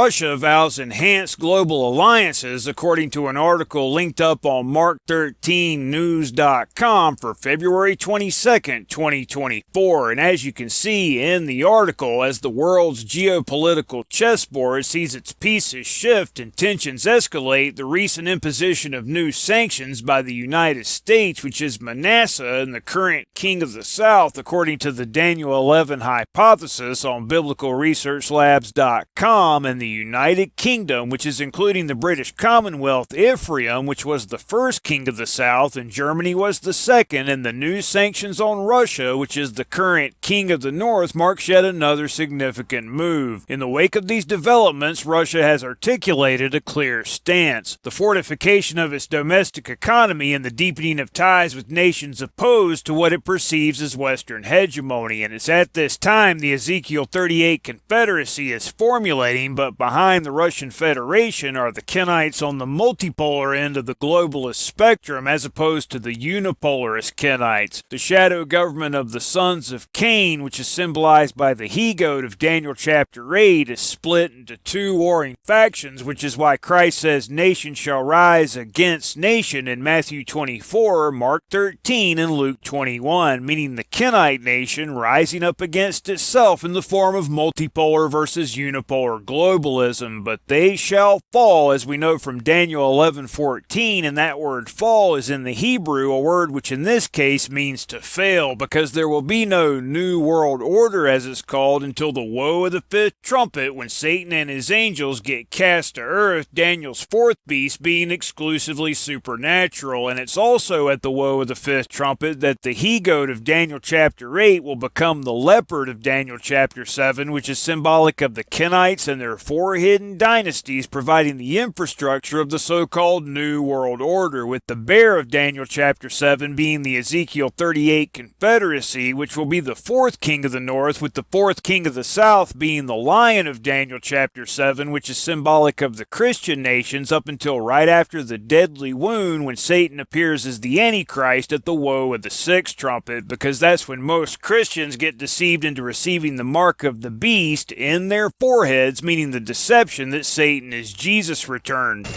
Russia vows enhanced global alliances, according to an article linked up on Mark13News.com for February 22nd, 2024. And as you can see in the article, as the world's geopolitical chessboard sees its pieces shift and tensions escalate, the recent imposition of new sanctions by the United States, which is Manasseh and the current king of the South, according to the Daniel 11 hypothesis on biblicalresearchlabs.com, and the United Kingdom, which is including the British Commonwealth, Ephraim, which was the first king of the South, and Germany was the second, and the new sanctions on Russia, which is the current king of the North, marks yet another significant move. In the wake of these developments, Russia has articulated a clear stance. The fortification of its domestic economy and the deepening of ties with nations opposed to what it perceives as Western hegemony, and it's at this time the Ezekiel 38 Confederacy is formulating, but behind the Russian Federation are the Kenites on the multipolar end of the globalist spectrum as opposed to the unipolarist Kenites. The shadow government of the sons of Cain, which is symbolized by the he-goat of Daniel chapter 8, is split into two warring factions, which is why Christ says nation shall rise against nation in Matthew 24, Mark 13, and Luke 21, meaning the Kenite nation rising up against itself in the form of multipolar versus unipolar globalism. But they shall fall, as we know from Daniel 11:14, and that word fall is in the Hebrew, a word which in this case means to fail, because there will be no new world order, as it's called, until the woe of the fifth trumpet, when Satan and his angels get cast to earth, Daniel's fourth beast being exclusively supernatural. And it's also at the woe of the fifth trumpet that the he-goat of Daniel chapter 8 will become the leopard of Daniel chapter 7, which is symbolic of the Kenites and their four hidden dynasties, providing the infrastructure of the so-called New World Order, with the bear of Daniel chapter 7 being the Ezekiel 38 Confederacy, which will be the fourth king of the North, with the fourth king of the South being the lion of Daniel chapter 7, which is symbolic of the Christian nations up until right after the deadly wound, when Satan appears as the Antichrist at the woe of the sixth trumpet, because that's when most Christians get deceived into receiving the mark of the beast in their foreheads, meaning the deception that Satan is Jesus returned.